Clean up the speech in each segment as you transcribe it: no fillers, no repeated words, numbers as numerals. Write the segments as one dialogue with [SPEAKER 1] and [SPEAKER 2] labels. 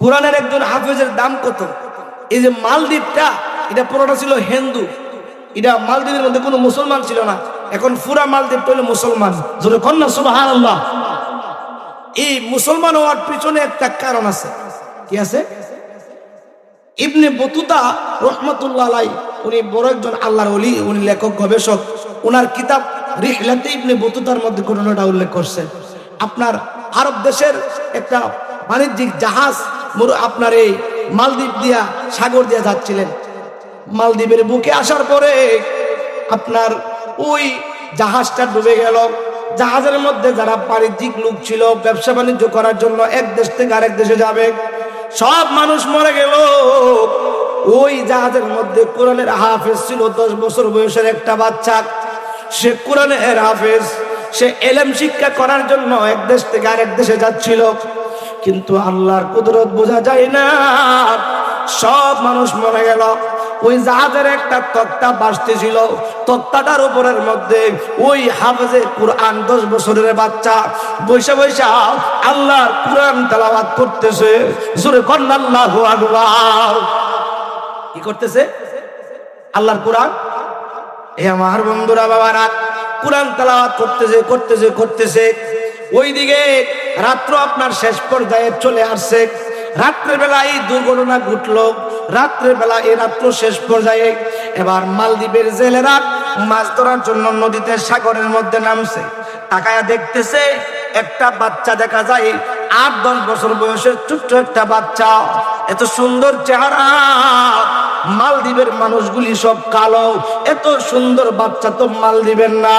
[SPEAKER 1] কোরআনের একজন হাফেজের দাম কত? এই যে মালদ্বীপটা, এটা পুরোটা ছিল হিন্দু। এটা মালদ্বীপের মধ্যে কোনো মুসলমান ছিল না। এখন পুরা মালদ্বীপটা হলো মুসলমান। জোরে কন্যা সুবহানাল্লাহ। এই মুসলমান হওয়ার পিছনে একটা কারণ আছে। কি আছে? ইবনে বতুতা রহমাতুল্লাহ আলাইহি, উনি বড় একজন আল্লাহর ওলি, উনি লেখক গবেষক। ওনার কিতাব রিহলাতে ইবনে বতুতার মধ্যে ঘটনাটা উল্লেখ করছেন। আপনার আরব দেশের একটা বাণিজ্যিক জাহাজ আপনার এই মালদ্বীপ দিয়া সাগর দিয়া যাচ্ছিলেন। মালদ্বীপের বুকে আসার পরে আপনার ওই জাহাজটা ডুবে গেল। জাহাজের মধ্যে যারা বাণিজ্যিক লোক ছিল, ব্যবসা বাণিজ্য করার জন্য এক দেশ থেকে আরেক দেশে যাবে, সব মানুষ মরে গেল। ওই জাহাজের মধ্যে কোরআনের হাফেজ ছিল 10 বছর বয়সের একটা বাচ্চা। সে কোরআনের হাফেজ, সে এলেম শিক্ষা করার জন্য এক দেশ থেকে আরেক দেশে যাচ্ছিল। কিন্তু আল্লাহর কুদরত বোঝা যায় না, সব মানুষ মরে গেল। ওই জাহাজের একটা তক্তা ভাসতেছিল, তক্তাটার উপরের মধ্যে ওই হাফেজে কোরআন 10 বছরের বাচ্চা বৈশা বৈশা আল্লাহর কোরআন তেলাওয়াত করতেছে। জোরে কন্না আল্লাহু আকবার। কি করতেছে? আল্লাহর কোরআন। এ আমার বন্ধুরা, বাবারা, কোরআন তেলাওয়াত করতেছে। ওইদিকে রাত্র আপনার শেষ পর্যায়ে চলে আসছে। রাত্রের বেলা এই দুর্ঘটনা ঘটলো। রাত্রের বেলা এই রাত্র শেষ পর্যায়ে এবার মালদ্বীপের জেলেরা মাছ ধরার জন্য নদীতে সাগরের মধ্যে নামছে। তাকায়া দেখতেছে একটা বাচ্চা দেখা যায়, 8-10 বছর বয়সের ছোট্ট একটা বাচ্চা। এত সুন্দর চেহারা, মালদ্বীপের মানুষগুলি সব কালো। এত সুন্দর বাচ্চা তো মালদ্বীপের না।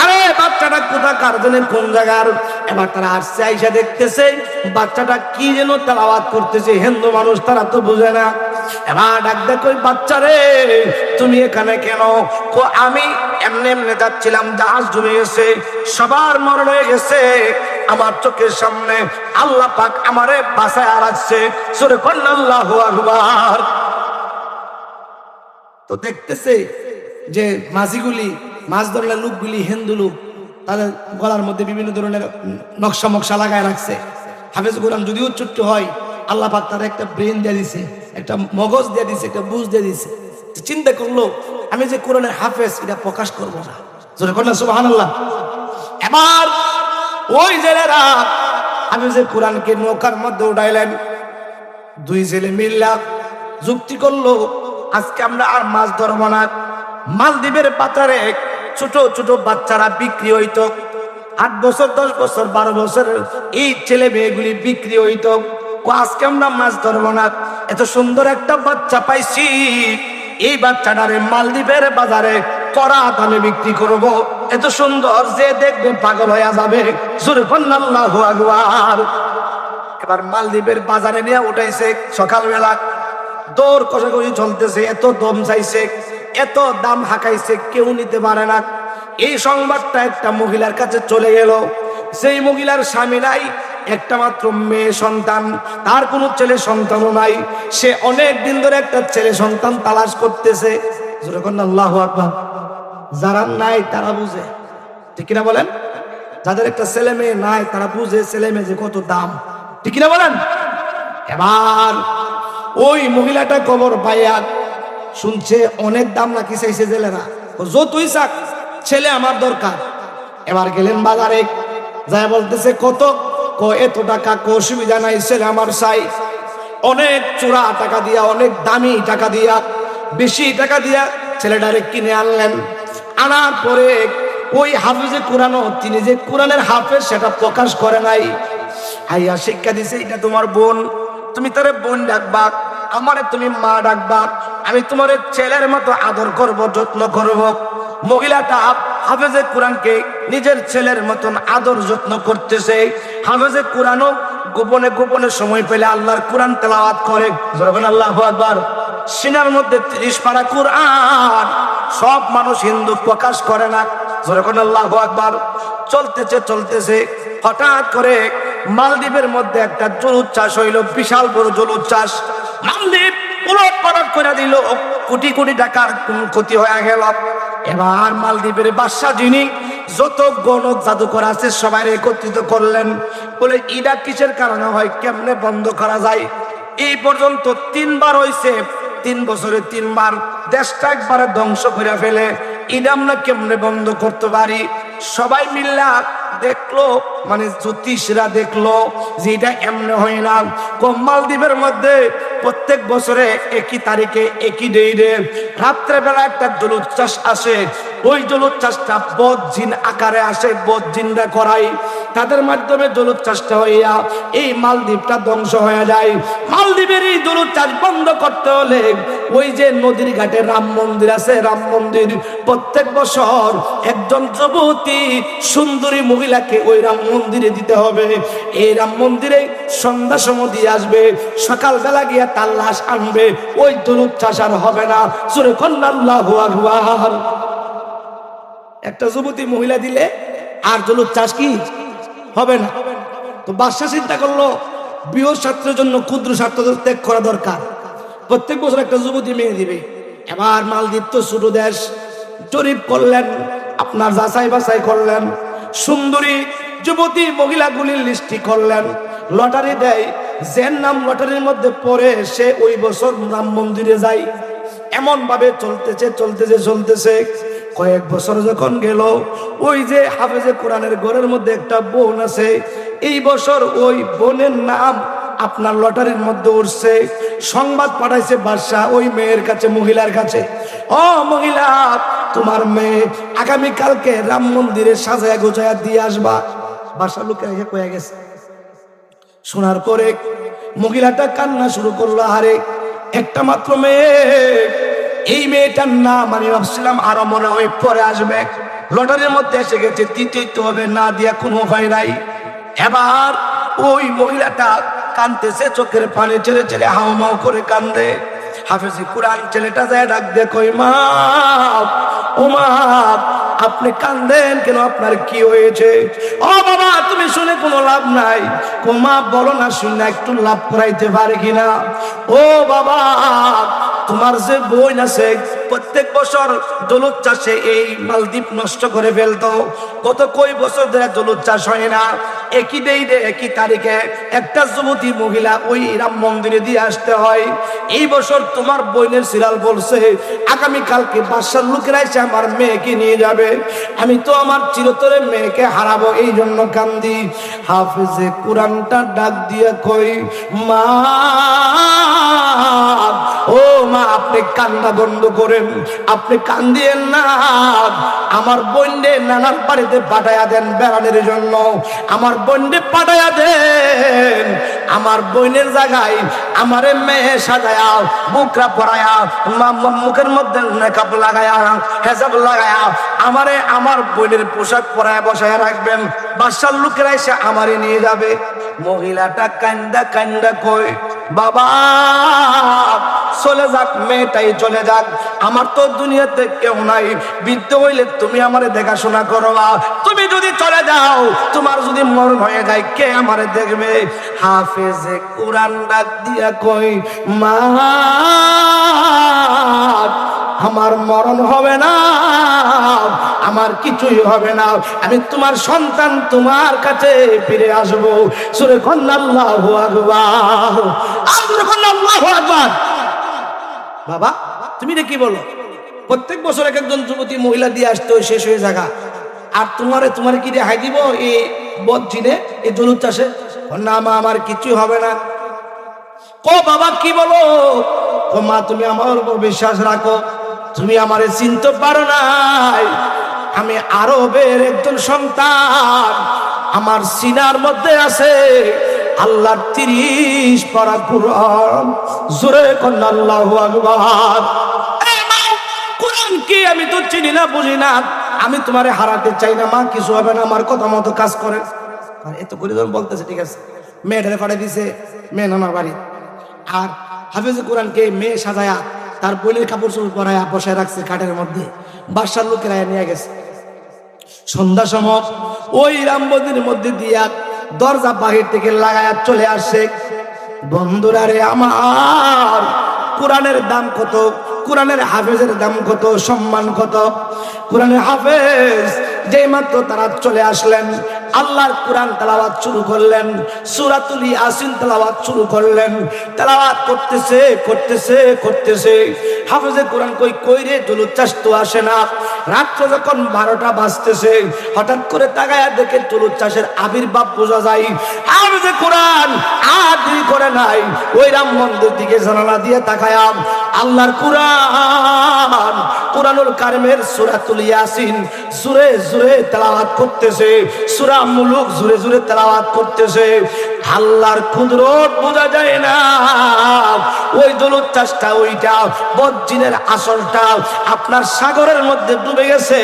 [SPEAKER 1] আরে বাচ্চাটা কোথাকার জানেন, কোন জায়গার? এবার তারা আসছে, আইসা দেখতেছে বাচ্চাটা কি যেন তেলাওয়াত করতেছে। হিন্দু মানুষ, তারা তো বুঝে না। এবার ডাক দেখো, বাচ্চারে তুমি এখানে কেন? আমি এমনি এমনি যাচ্ছিলাম, জাহাজ ডুবে গেছে, সবার মরণ হয়ে গেছে, আমার চোখের সামনে আল্লাহ পাক আমারে বাঁচায় রাখছে। সূরা কন্না আল্লাহু আকবার। তো দেখতেছে যে মাঝিগুলি, মাছ ধরনের লোকগুলি হিন্দু লোক, তাদের গলার মধ্যে বিভিন্ন ধরনের নকশা মকশা লাগায় রাখছে। হাফেজ কোরআন যদিও ছোট্ট হয়, আল্লাহ পাক তার একটা ব্রেন দিয়ে দিছে, একটা মগজ দিয়ে দিছে, একটা বুঝ দিয়ে দিছে। চিন্তা করলো, আমি যে কোরআনের হাফেজ, এটা প্রকাশ করবো না। জোরে কন্যা সুবহানাল্লাহ। এবার ওই জেলেরা হাফেজের কোরআনকে নৌকার মধ্যে উঠাইলেন। 2 জেলে মিল্লা যুক্তি করলো, আজকে আমরা আর মাছ ধরবো না। মালদ্বীপের বাজারে ছোট ছোট বাচ্চারা বিক্রি হইতো, 8 বছর 10 বছর 12 বছরের এই ছেলে মেয়েগুলি বিক্রি হইতো। আজকে আমরা মাছ ধরবো না, এত সুন্দর একটা বাচ্চা পাইছি, এই বাচ্চাটারে মালদ্বীপের বাজারে কড়া দামে বিক্রি করব। এত সুন্দর, যে দেখবে পাগল হয়ে যাবে। জোরে কন্না আল্লাহু আকবার। এবার মালদ্বীপের বাজারে নিয়ে উঠাইছে। সকালবেলা দৌড় কষাকষি চলতেছে, এত দম চাইছে, এত দাম হাঁকাইছে, কেউ নিতে পারে না। এই সংবাদটা একটা মহিলার কাছে চলে গেল। সেই মহিলার স্বামী নাই, একটা মাত্র মেয়ে সন্তান, তার কোনো ছেলে সন্তানও নাই। সে অনেক দিন ধরে একটা ছেলে সন্তান তালাশ করতেছে। জোরে কন্না আল্লাহু আকবার। যারা নাই তারা বুঝে, ঠিক কিনা বলেন? যাদের একটা ছেলে মেয়ে নাই তারা বুঝে ছেলে মেয়ে যে কত দাম, ঠিক কিনা বলেন? এবার ওই মহিলাটা খবর পাইয়া শুনছে অনেক দাম নাকি চাইছে জেলেরা। যতই চাক, ছেলে আমার দরকার। এবার গেলেন বাজারে, যায় বলতেছে কত? এত টাকা। অসুবিধা নাই, ছেলে আমার চাই। অনেক চোরা টাকা দিয়া, অনেক দামি টাকা দিয়া, বেশি টাকা দিয়া ছেলেটারে কিনে আনলেন। আনার পরে ওই হাফেজে কোরআনও, তিনি যে কোরআনের হাফেজ সেটা প্রকাশ করে নাই। হাইয়া শিক্ষা দিছে, এটা তোমার বোন, তুমি তারে বোন ডাকবা, আমারে তুমি মা ডাকবা, আমি তোমার ছেলের মতো আদর করব, যত্ন করব। মহিলাটা হাফেজে কোরআনকে নিজের ছেলের মতন আদর যত্ন করতেছে। হাফেজে কোরআনও গোপনে গোপনে সময় পেলে আল্লাহর কোরআন তেলাওয়াত করে। যখন আল্লাহু আকবার। সিনার মধ্যে 30 পারা কোরআন। সব মানুষ হিন্দু প্রকাশ করে না। যখন আল্লাহু আকবার। চলতেছে, হঠাৎ করে মালদ্বীপের মধ্যে একটা জলুদ চাষ হইল, বিশাল বড় জলুদ চাষ। মালদ্বীপ উলটপালট করে দিল, কোটি কোটি টাকার ক্ষতি হয়ে গেল। এবার মালদ্বীপের বাদশা, যিনি যত গণক জাদুকর আছে সবাই একত্রিত করলেন, বলে এটা কিসের কারণে হয়, কেমনে বন্ধ করা যায়। এই পর্যন্ত 3 বার হইছে, 3 বছরে 3 বার দেশটা একবারে ধ্বংস করে ফেলে। এটা আমরা কেমনে বন্ধ করতে পারি? সবাই মিল্লা দেখলো, মানে জ্যোতিষরা দেখলো যে এটা এমনি হয় না। মালদ্বীপের মধ্যে প্রত্যেক বছরে একই তারিখে একই ডেটে রাত্রে বেলা একটা জলোচ্ছ্বাস আসে। ওই জলোচ্ছ্বাসটা বদজিন আকারে আসে, বদজিনরা করাই, তাদের মাধ্যমে জলোচ্ছ্বাসটা হইয়া এই মালদ্বীপটা ধ্বংস হয়ে যায়। মালদ্বীপের এই জলোচ্ছ্বাস বন্ধ করতে হলে ওই যে নদীর ঘাটে রাম মন্দির আছে, রাম মন্দির প্রত্যেক বছর একজন যুবতী সুন্দরী মহিলাকে ওই রাম মন্দিরে দিতে হবে। এই রাম মন্দিরে সন্ধ্যা সময় দিয়ে আসবে, সকালবেলা গিয়া তার লাশ আনবে। ওই জলোচ্ছ্বাস আর হবে না। সূরা আল্লাহু আকবার। একটা যুবতী মহিলা দিলে আর জলোচ্ছ্বাস কি হবে না। তো বাদশা চিন্তা করলো বৃহৎ স্বার্থের জন্য ক্ষুদ্র স্বার্থ ত্যাগ করা দরকার। প্রত্যেক বছর একটা যুবতী মেয়ে দিবে। এবার মালদ্বীপ তো ছোট দেশ, জরিপ করলেন, আপনার যাচাই বাছাই করলেন, সুন্দরী যুবতী মহিলাগুলির লিস্টি করলেন, লটারি দেয়। যে নাম লটারির মধ্যে পড়ে সে ওই বছর রাম মন্দিরে যায়। এমন ভাবে চলতেছে। কয়েক বছর যখন গেল, ওই যে হাফেজে কোরআনের ঘরের মধ্যে একটা বোন আছে, এই বছর ওই বোনের নাম আপনার লটারির মধ্যে উঠছে। সংবাদ পাঠাইছে বাদশা ওই মেয়ের কাছে, মহিলার কাছে, ও মহিলা, তোমার মেয়ে আগামীকালকে রাম মন্দিরে সাজায়া গোছায়া দিয়ে আসবা। বাদশা লোকে এসে কয়ে গেছে। শোনার পরে মহিলাটা কান্না শুরু করলো। আরে একটা মাত্র মেয়ে, এই মেয়েটার নাম আমি ভাবছিলাম আরো মনে হয় পরে আসবে, লটারির মধ্যে এসে গেছে, দ্বিতীয় হবে না দিয়া কোনো উপায় নাই। এবার ওই মহিলাটা কাঁদতেছে, চোখের পানি ছেড়ে হাউমাউ করে কান্দে। হাফেজে কোরআন ছেলেটা যায় ডাক দিয়ে কই, মা, ও মা, আপনি কান্দেন কেন? আপনার কি হয়েছে? ও বাবা, তুমি শুনে কোনো লাভ নাই। মা বলো না, শুনে একটু লাভ করাইতে পারে কিনা? ও বাবা, তোমার যে বোন আছে প্রত্যেক বছর জলোচ্ছ্বাসে এই মালদ্বীপ নষ্ট করে ফেলতো। কই বছর ধরে জলোচ্ছ্বাস হয় না। একই ডেটে একই তারিখে একটা যুবতী মহিলা ওই রাম মন্দিরে দিয়ে আসতে হয়। এই বছর তোমার বোনের সিরাল বলছে আগামীকালকে বাদশার লোকেরা এসে আমার মেয়েকে নিয়ে যাবে। আমি তো আমার চিরতরে মেয়েকে হারাবো, এই জন্য কান্দি। হাফেজে কোরআনটা ডাক দিয়ে কই, মা, ও মা, আপনি কান্না বন্ধ করেন, আপনি কান্দিয়েন না। আমার বোনকে নানার বাড়িতে পাঠাইয়া দেন বেড়ানোর জন্য। আমার বোনকে পাঠাইয়া দেন, আমার বোনের জায়গায় আমারে মেয়ে সাজায়া, বুকরা পরায়া, মুখের মধ্যে মেকআপ লাগায়া, হেজাব লাগায়া আমারে আমার বোনের পোশাক পরায়া বসায়া রাখবেন। বাদশার লোকেরা এসে আমারে নিয়ে যাবে। মহিলাটা কান্দা কান্দা কই, বাবা চলে যাক, মেয়েটাই চলে যাক, আমার তো দুনিয়াতে কেউ নাই। বৃদ্ধ হইলে তুমি আমারে দেখাশোনা করবা। তুমি যদি চলে যাও, তোমার যদি মরণ হয়ে যায়, কে আমারে দেখবে? হাফেজে কোরআন ডাক দিয়া কই, মা, আমার মরণ হবে না, আমার কিছুই হবে না। আমি তোমার সন্তান, তোমার কাছে ফিরে আসবো। সূরা আল্লাহু আকবার, আল্লাহু আকবার। বাবা, তুমি রে কি বলো? প্রত্যেক বছর এক একজন যুবতী মহিলা দিয়ে আসতে হয়, শেষ হয়ে জায়গা। আর তোমারে কি রেহাই দিব এই বদজিনে, এই জলোচ্ছ্বাসে? না মা, আমার কিছুই হবে না। ও বাবা, কি বলো? ও মা, তুমি আমার উপর বিশ্বাস রাখো, তুমি আমারে চিনতে পারো নাই। আমি আরবের একজন সন্তান, আমার সিনার মধ্যে আছে আল্লাহর 30 পারা কুরআন। জোরে কোন আল্লাহু আকবার। কোরআন কি আমি তো চিনি না, বুঝি না। আমি তোমারে হারাতে চাই না মা, কিছু হবে না, আমার কথা মতো কাজ করে। আর এত করে যখন বলতেছে, ঠিক আছে, মেয়েটারে পাঠিয়ে দিছে মেয়ে নানার বাড়ি। আর হাফেজে কোরআনকে মেয়ে সাজায়া তার বোনের কাপড় চোপড় পরায়া বসায় রাখছে খাটের মধ্যে। বাদশার লোকেরা নিয়ে গেছে। সন্ধ্যা সময় ওই রাম মন্দিরের মধ্যে দিয়া দরজা বাহির থেকে লাগায়া চলে আসে। বন্ধুরা রে আমার, কোরআনের দাম কত, কোরআনের হাফেজের দাম কত, সম্মান কত। কোরআনের হাফেজ যেই মাত্র তারা চলে আসলেন, আল্লাহর কোরআন তেলাওয়াত শুরু করলেন, সূরাতুল ইয়াসিন তেলাওয়াত শুরু করলেন। তেলাওয়াত করতেছে করতেছে করতেছে, হাফেজে কোরআন কই রে জলোচ্ছ্বাস তো আসে না। রাত্র যখন 12টা বাজতেছে, হঠাৎ করে তাকায়া দেখে জলোচ্ছ্বাসের আবির্ভাব বোঝা যায়। হাফেজে কোরআন আর দেরি করে নাই, ওই রাম মন্দির দিকে জানালা দিয়ে তাকায়া আল্লাহর কোরআন, কোরআনুল কারিমের সূরাতুল ইয়াসিন জোরে জোরে তেলাওয়াত করতেছে, সূরা মুলুক জোরে জোরে তেলাওয়াত করতেছে। আল্লাহর কুদরত বোঝা যায় না। ওই জলোচ্ছ্বাসটা, ওইটা বজ্জিনের আসলটা আপনার সাগরের মধ্যে ডুবে গেছে,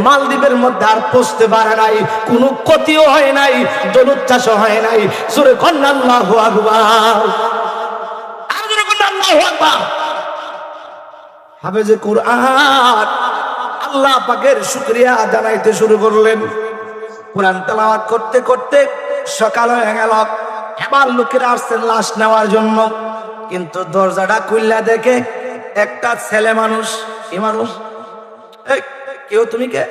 [SPEAKER 1] মালদ্বীপের মধ্যে আর পৌঁছতে পারে নাই, কোনো ক্ষতিও হয় নাই, জলোচ্ছ্বাসও হয় নাই। সূরা আল্লাহু আকবার, আল্লাহু আকবার। হাফেজে কোরআন আল্লাহ পাকের শুকরিয়া জানাইতে শুরু করলেন। কোরআন তেলাওয়াত করতে করতে সকাল হয়ে গেল। এবার লোকেরা আসছেন লাশ নেওয়ার জন্য, কিন্তু দরজাটা খুললা দেখে একটা ছেলে মানুষ। কি মানুষ? কেউ তুমি কে?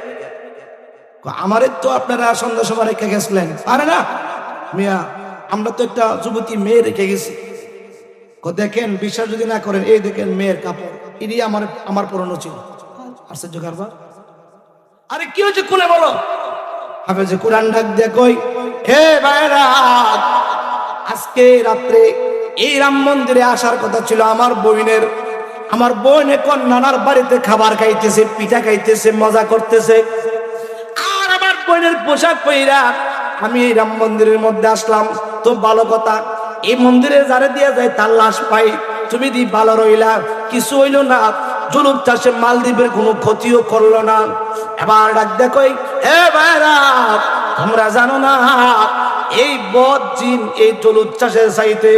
[SPEAKER 1] আমারে তো আপনারা সন্ধ্যা সময় রেখে গেছিলেন। আরে না মিয়া, আমরা তো একটা যুবতী মেয়ে রেখে গেছি। দেখেন, বিশ্বাস যদি না করেন, এই দেখেন মেয়ের কাপড়, এটি আমার পুরনো ছিল। আশ্চর্য কারবার। আরে কি হয়েছে কোনে বলো? হাফেজে কোরআন ডাক দিয়ে কই, হে ভাইরা, আজকে রাত্রে এই রাম মন্দিরে আসার কথা ছিল আমার বোনের। আমার বোন এখন নানার বাড়িতে খাবার খাইতেছে, পিঠা খাইতেছে, মজা করতেছে। আর আমার বোনের পোশাক পইরা আমি এই রাম মন্দিরের মধ্যে আসলাম। তো ভালো কথা, এই মন্দিরে যারে দিয়ে যায় তার লাশ পাই। তুমি দি ভালো রইলা, কিছু হইল না, জলোচ্ছ্বাসে মালদ্বীপের কোনো ক্ষতিও করলো না। এবার ডাক দেখো, হে ভাইরা, তোমরা জানো না এই বজ্জিন এই জলোচ্ছ্বাসের চাইতে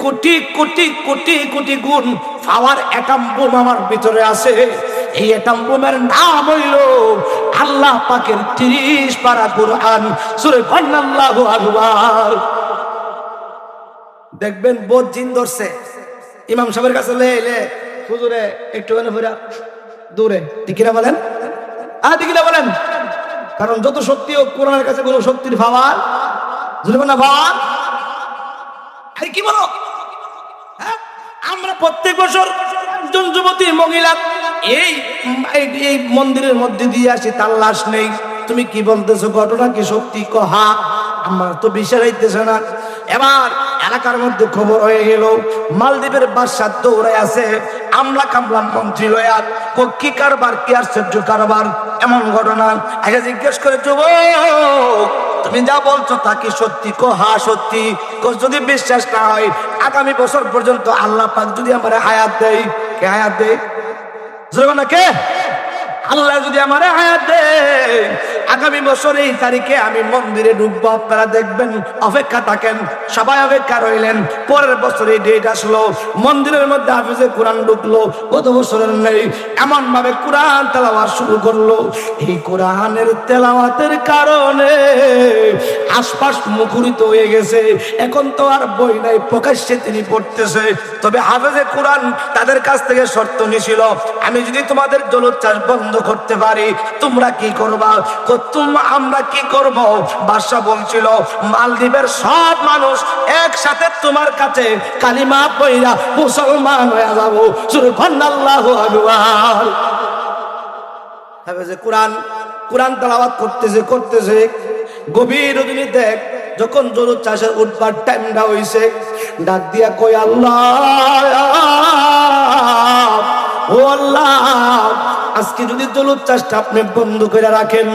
[SPEAKER 1] কোটি কোটি কোটি কোটি গুণ পাওয়ার অ্যাটম বোম আমার ভিতরে আছে। এই অ্যাটম বোমের নাম হইল আল্লাহ পাকের 30 পারা কোরআন। সূরা আল্লাহু আকবার। দেখবেন বজ্জিন ধরছে, ইমাম সাহেবের কাছে লে হুজুরে একটুখানি ফিরা দূরে দিকিরা বলেন, দিকিরা বলেন। কারণ যত শক্তি হোক, কোরআনের কাছে কোনো শক্তির পাওয়ার না পাওয়ার। কি বলো? আমরা প্রত্যেক বছর একজন যুবতী মহিলা এই মন্দিরের মধ্যে দিয়ে আসি, তার লাশ নেই। তুমি কি বলতেছো? ঘটনা কি সত্যি? কহা আমার তো বিশ্বাস হইতেছে না। এবার এলাকার মধ্যে খবর হয়ে গেল, মালদ্বীপের বাদশাহ দৌড়ে আছে, আমলা কামলা মন্ত্রী লয়া। কি কারবার, কি আশ্চর্য কারবার, এমন ঘটনা। আগে জিজ্ঞেস করে, যুবক তুমি যা বলছো তা কি সত্যি? হ্যাঁ সত্যি। যদি বিশ্বাস না হয়, আগামী বছর পর্যন্ত আল্লাহ পাক যদি আমার হায়াত দেয়, কে হায়াত দেয়? কে? আল্লাহ যদি আমার হায়াত দেয়, আগামী বছর এই তারিখে আমি মন্দিরে ঢুকবো। আপনারা দেখবেন, অপেক্ষা থাকেন। সবাই অপেক্ষা রইলেন। পরের বছর এই ডেট আসলো, মন্দিরের মধ্যে হাফেজে কোরআন ঢুকলো। গত বছরের নেই, এমন ভাবে কোরআন তেলাওয়াত শুরু করলো। এই কোরআনের তেলাওয়াতের কারণে আশপাশ মুখরিত হয়ে গেছে। এখন তো আর বই নাই, প্রকাশ্যে তিনি পড়তেছে। তবে হাফেজে কোরআন তাদের কাছ থেকে শর্ত নিয়েছিল, আমি যদি তোমাদের জলোচ্ছ্বাস বন্ধ করতে পারি, তোমরা কি করবা? আমরা কি করব? বাদশা বলছিল, মালদ্বীপের সব মানুষ একসাথে তোমার কাছে কালিমা পড়া মুসলমান হয়ে যাবো। আল্লাহু আকবার। হাফেজে কোরআন তেলাওয়াত করতেছে। গভীর রজনী দেখ, যখন জলোচ্ছ্বাসের উঠবার টাইমটা হইছে, ডাক দিয়া কই, আল্লাহ, ও আল্লাহ, আজকে যদি জলোচ্ছ্বাসটা আপনি বন্ধ করে রাখেন,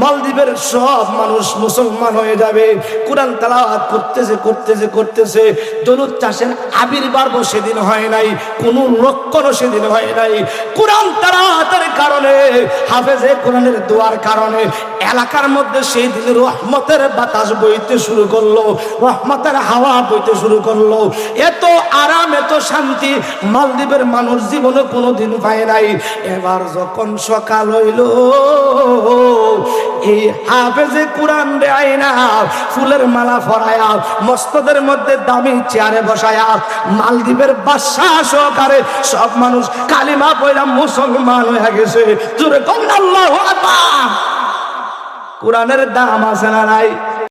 [SPEAKER 1] মালদ্বীপের সব মানুষ মুসলমান হয়ে যাবে। কোরআন তেলাওয়াত করতেছে। জলোচ্ছ্বাসের আবির্ভাব সেদিন হয় নাই, কোনো লক্ষণও সেদিন হয় নাই। কোরআন তেলাওয়াতের কারণে, হাফেজে কোরআনের দোয়ার কারণে এলাকার মধ্যে সেই দিন রহমতের বাতাস বইতে শুরু করলো, রহমতের হাওয়া বইতে শুরু করলো। এত আরাম, এত শান্তি মালদ্বীপের মানুষ জীবনে কোনোদিন পায় নাই। এবার যখন সকাল হইল, এই হাফেজে কোরআন রে আইনা ফুলের মালা পরায়া, মসজিদের মধ্যে দামি চেয়ারে বসায়া, মালদ্বীপের বাদশা সহকারে সব মানুষ কালিমা পড়া মুসলমান হয়ে গেছে। জোরে আল্লাহু আকবার। কোরআনের দাম আছে না নাই?